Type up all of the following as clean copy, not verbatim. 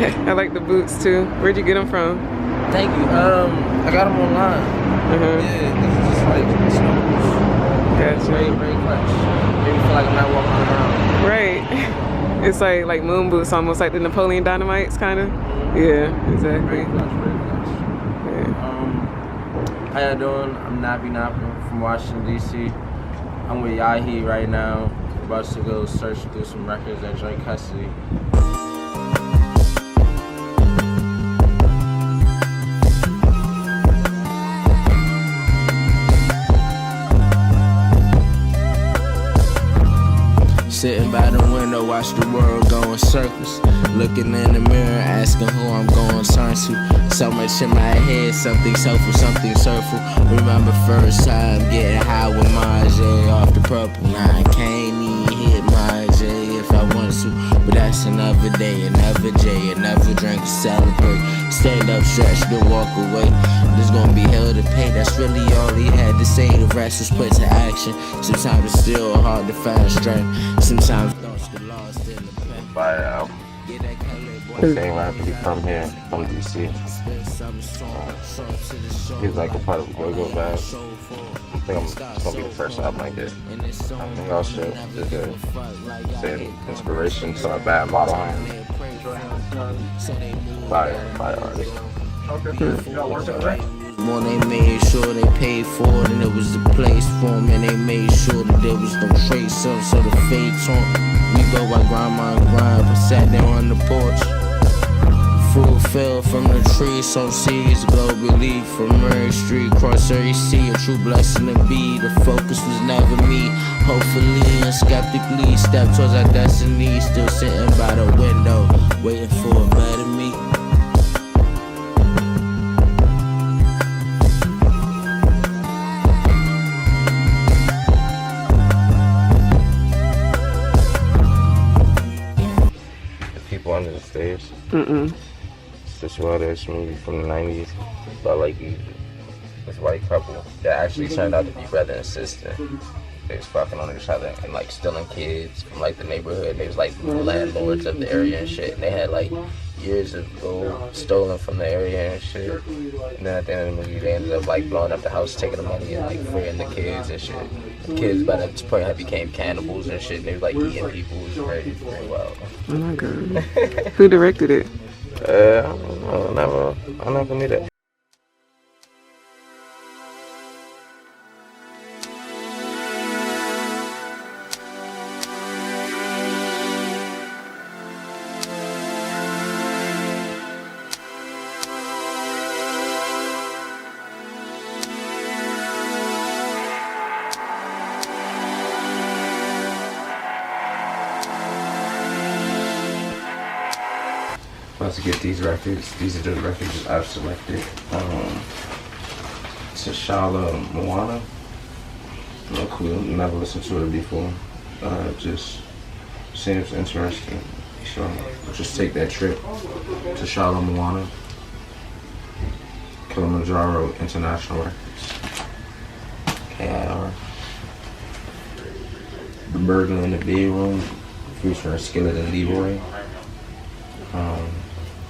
I like the boots too. Where'd you get them from? Thank you. I got them online. Yeah, this is just like snow boots. Gotcha. Very, very clutch. Made me feel like I'm not walking around. Right. It's like moon boots, almost like the Napoleon Dynamites, kind of. Yeah, exactly. Very clutch, very clutch. Yeah. How y'all doing? I'm NAPPYNAPPA from Washington, D.C. I'm with Yahi right now. We're about to go search through some records at joint custody. Sitting by the window, watch the world go in circles. Looking in the mirror, asking who I'm going to turn to. So much in my head, something soulful, something surful. Remember first time getting high with my J off the purple. Now I can't even hit my J if I want to. But that's another day, another J, another drink to celebrate. Stand up, stretch, then walk away. There's gonna be hell to pay, that's really all he had to say. The rest was put to action. Sometimes it's still hard to find strength. Sometimes thoughts get lost in the pain. By the same rapper from here, from DC. He's like a part of the Go-Go band. I think it's gonna be the first album I get. I think also is a inspiration to a bad model home by artist. When they made sure they paid for it and it was the place for them, and they made sure that there was no trace of, so the fades on. We go by grandma and grind, but sat there on the porch. Fruit fell from the tree, some seeds globally from Murray Street, cross every sea, a true blessing to be. The focus was never me. Hopefully and skeptically, step towards our destiny. Still sitting by the window, waiting for a better me. People Under the Stairs. It's a well-ish movie from the 90s about like this white couple that actually turned out to be brother and sister. They was fucking on each other and like stealing kids from like the neighborhood. They was like the landlords of the area and shit. And they had like years of gold stolen from the area and shit. And then at the end of the movie, they ended up like blowing up the house, taking the money and like freeing the kids and shit. The kids by that point had became cannibals and shit. And they was like eating people. It was very, very wild. Oh my god. Who directed it? I don't know. I never knew that. About to get these records. These are the records I've selected. T'Challa Moana. No clue. Never listened to it before. Just seems interesting. So we'll just take that trip. T'Challa Moana. Kilimanjaro International Records. KIR. The Burglar in the Bedroom. Featuring Skillet and Leroy.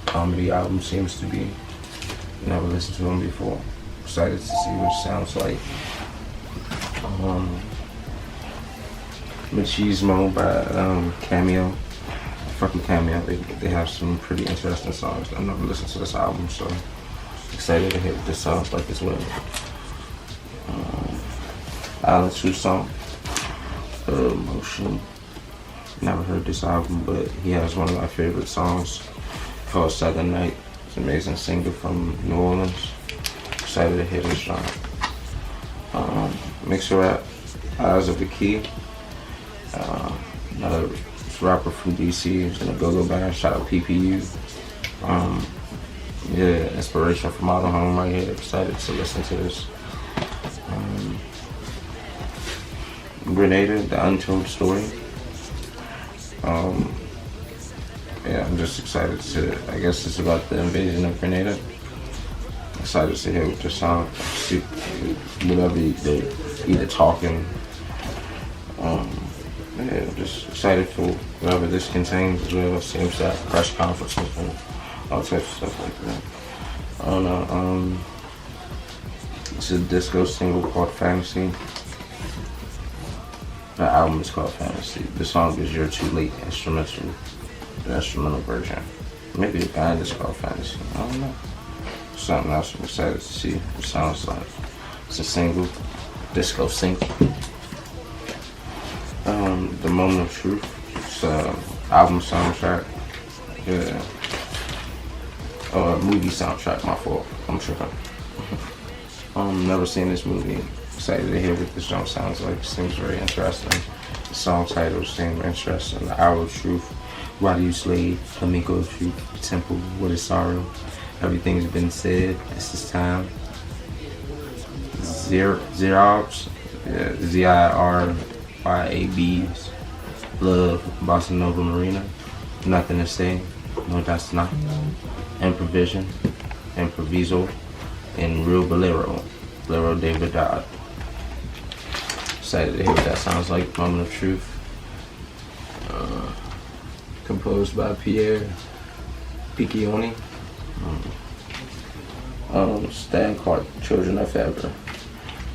Comedy album seems to be. Never listened to them before. Excited to see what it sounds like. Machismo by Cameo. Fucking Cameo. They have some pretty interesting songs. I've never listened to this album, so excited to hear what this sounds like as well. Alan Toussaint. Motion. Never heard this album, but he has one of my favorite songs called Southern Night. It's an amazing singer from New Orleans. Excited to hear this song. Mixer Rap, Eyes of the Key. Another rapper from DC. He's in a go-go band. Shout out PPU. Yeah, inspiration from Model Home right here. Excited to listen to this. Grenada, The Untold Story. Yeah, I'm just excited to, I guess it's about the invasion of Grenada. Excited to hear what the song, see whatever they either talking. Yeah, I'm just excited for whatever this contains as well. Seems that press conference all types of stuff like that. I don't know. It's a disco single called Fantasy. The album is called Fantasy. The song is You're Too Late, instrumental, the instrumental version. Maybe the band is called Fantasy. I don't know. Something else I'm excited to see what it sounds like. It's a single, disco single. The Moment of Truth. It's an album soundtrack. Yeah. Movie soundtrack, my fault. I'm tripping. Never seen this movie. Excited to hear what this song sounds like. It seems very interesting. The song titles seem interesting. The Hour of Truth. Why do you slave? Flamenco of Truth. The Temple. What is sorrow? Everything's been said. It's this time. Zirabs. Yeah, ZIRYABs. Love. Bossa Nova Marina. Nothing to say. No, that's not. Improvision. Improviso. And Real Bolero. Bolero de Verdad. Excited to hear what that sounds like. Moment of Truth. Composed by Pierre Piccioni. Stan called Children of Ever.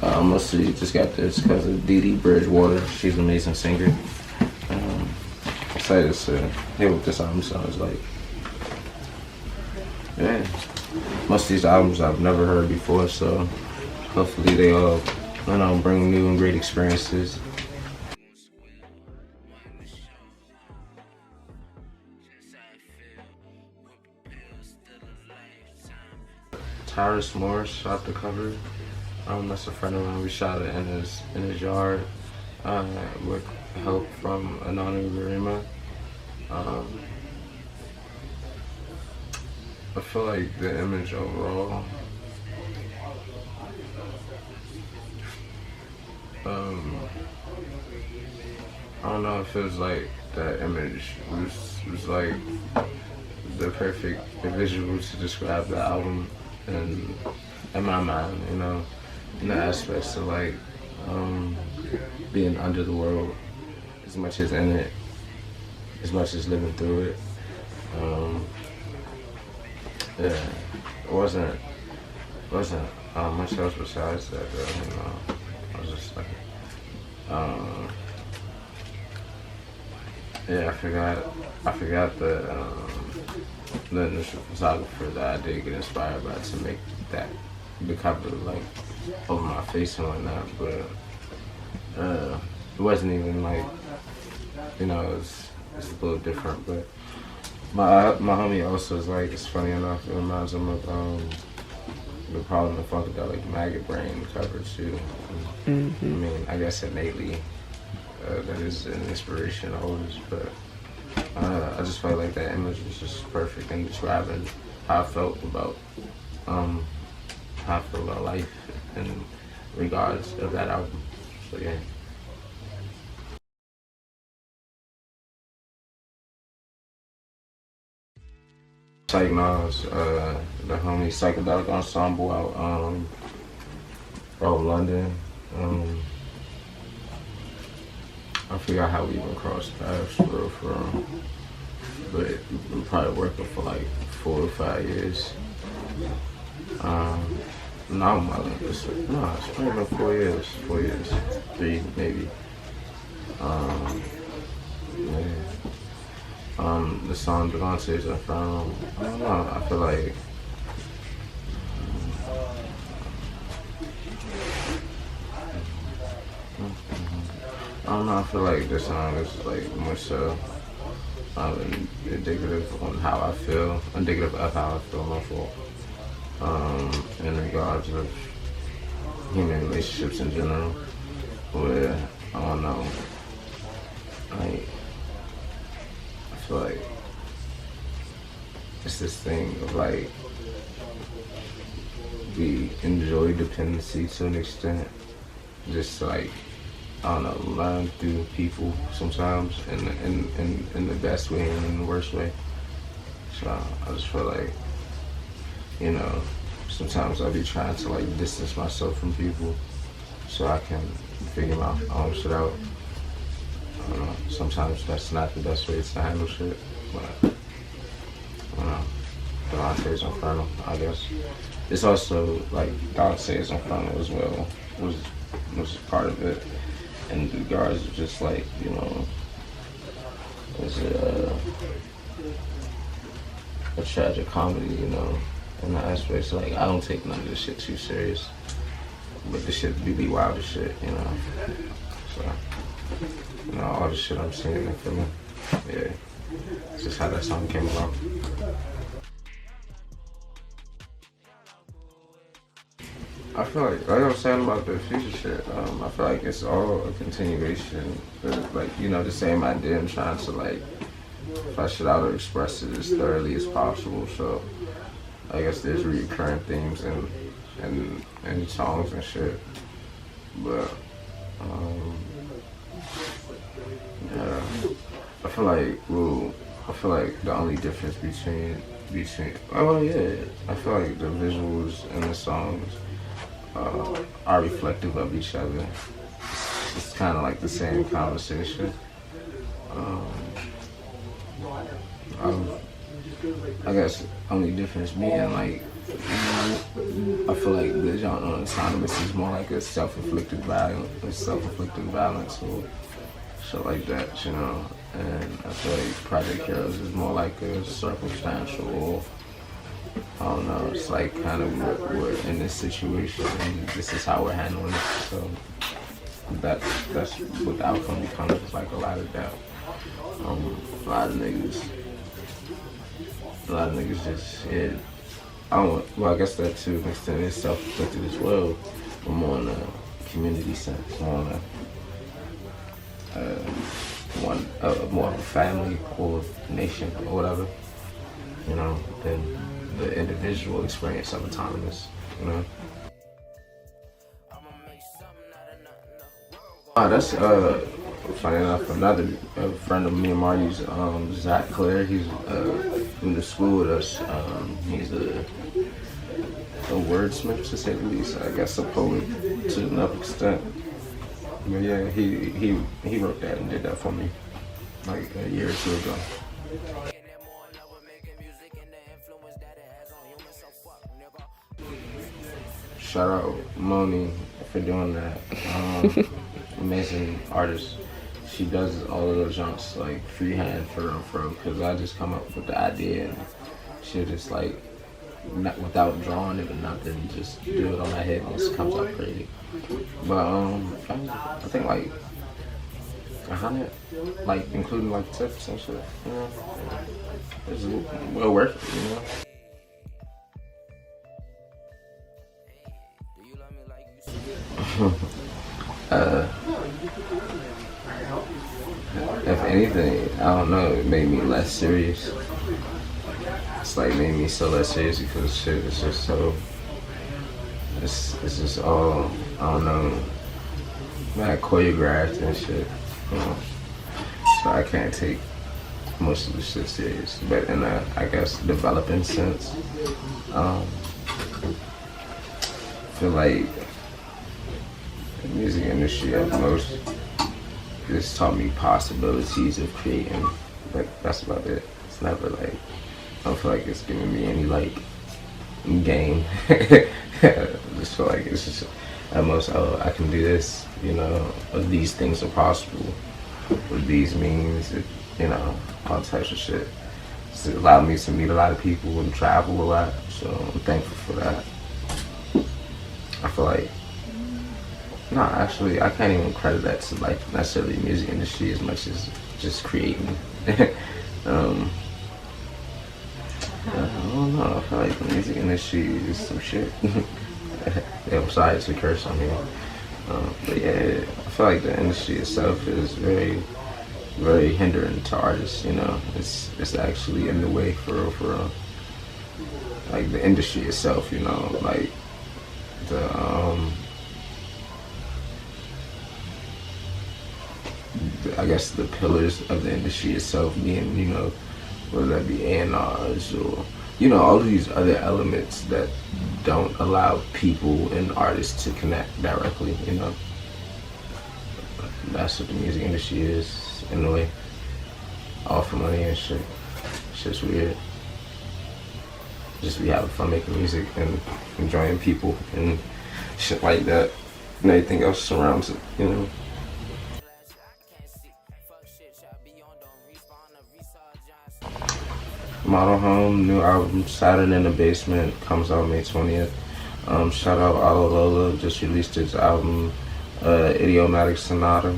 Mostly just got this because of Dee Dee Bridgewater. She's an amazing singer. Excited to hear what this album sounds like. Yeah. Most of these albums I've never heard before, so hopefully they all, bring new and great experiences. Tyrus Morris shot the cover. That's a friend of mine. We shot it in his yard with help from Ananu Garima. I feel like the image overall, I don't know, it feels like that image was like the perfect visual to describe the album in my mind, in the aspects of like being under the world as much as in it, as much as living through it. Yeah, it wasn't much else besides that though, I was just like, yeah, I forgot the initial photographer that I did get inspired by to make that the cover like over my face and whatnot, but it wasn't even like, it's a little different, but my homie also is like, it's funny enough, it reminds him of the Problem and Funkadelic Maggot Brain cover too. I mean, I guess innately that is an inspiration always, but I just felt like that image was just perfect in describing how I felt about life in regards of that album. So yeah. Psych Nas, the homie Psychedelic Ensemble out London. I forgot how we even crossed paths for real, but we probably working for like 4 or 5 years. Now my link is, no, it's probably been 4 years, 3 maybe. Yeah. The song Devante's Inferno, I don't know, I feel like I feel like this song is like more so indicative on how I feel, indicative of how I feel, my fault. In regards of human relationships in general, where I don't know, like I feel like it's this thing of like we enjoy dependency to an extent, just like I don't know, learn through people sometimes in the best way and in the worst way. So I just feel like, sometimes I'll be trying to like distance myself from people so I can figure my own shit out. I don't know, sometimes that's not the best way to handle shit, but I don't know. Devontae's Inferno, I guess. It's also like Devontae's Inferno as well was part of it. And the guards are just like, you know, it's a tragic comedy, you know, in the aspects like I don't take none of this shit too serious, but the shit be wild as shit, you know. So, you know, all the shit I'm seeing and feeling, yeah, it's just how that song came about. I feel like I was saying about the future shit, I feel like it's all a continuation, like, you know, the same idea and trying to like flesh it out or express it as thoroughly as possible. So I guess there's recurring themes and songs and shit. But yeah, I feel like the only difference between oh yeah, I feel like the visuals and the songs are reflective of each other. It's kind of like the same conversation. I guess only difference being like, I feel like the genre autonomous is more like a self-inflicted violence, or shit like that, you know. And I feel like Project Heroes is more like a circumstantial, I don't know, it's like kind of we're in this situation and this is how we're handling it. So that's what the outcome becomes, is like a lot of doubt. A lot of niggas just, yeah, well, I guess that to an extent is self-inflicted as well, but more in a community sense, more on more of a family or nation or whatever, you know, than the individual experience of autonomous, you know. That's funny enough, another friend of me and Marty's, Zach Clare. He's in the school with us. He's a wordsmith, to say the least. I guess a poet to enough extent. But yeah, he wrote that and did that for me like a year or two ago. Shout out Moni for doing that. Amazing artist. She does all of those jumps like freehand for because I just come up with the idea and she'll just like, not without drawing it or nothing, just do it on my head and it just comes out crazy. But I think like 100, like including like tips and shit, you know. It's well worth it, you know. If anything, I don't know, it made me less serious. It's like made me so less serious because shit is just so, it's just all, I don't know, mad choreographed and shit, you know. So I can't take most of the shit serious, but in a, I guess, developing sense, I feel like the music industry at most just taught me possibilities of creating, but that's about it. It's never like, I don't feel like it's giving me any like game. I just feel like it's just at most, oh, I can do this, you know, these things are possible with these means, you know, all types of shit. It's allowed me to meet a lot of people and travel a lot, so I'm thankful for that. I feel like, no, actually, I can't even credit that to like necessarily the music industry as much as just creating. I don't know. I feel like the music industry is some shit. Yeah, I'm sorry to curse on here, but yeah, I feel like the industry itself is very, very hindering to artists. You know, it's actually in the way for real. Like the industry itself, you know, like I guess the pillars of the industry itself being, you know, whether that be A&Rs or, you know, all of these other elements that don't allow people and artists to connect directly, you know. That's what the music industry is, in a way. All for money and shit. It's just weird. just be having fun making music and enjoying people and shit like that, and everything else surrounds it, you know. Model Home, new album, Saturn in the Basement, comes out May 20th. Shout out Lola, just released his album, Idiomatic Sonata.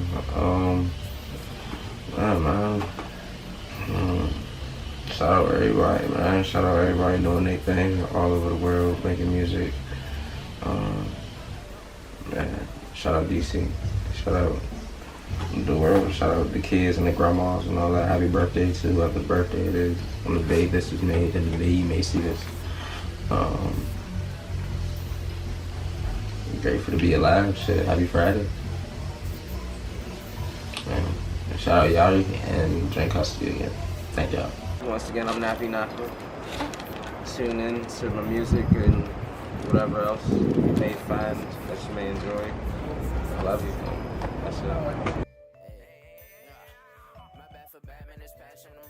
Shout out everybody, man. Shout out everybody doing their thing all over the world, making music. Man, shout out DC. Shout out the world. Shout out the kids and the grandmas and all that. Happy birthday to whoever's birthday it is on the day this is made and the day you may see this. Grateful to be alive. Shit, happy Friday. Man, shout out Yari and Drink Custody again. Thank y'all. Once again, I'm NAPPYNAPPA. Tune in to my music and whatever else you may find that you may enjoy. I love you. That's it.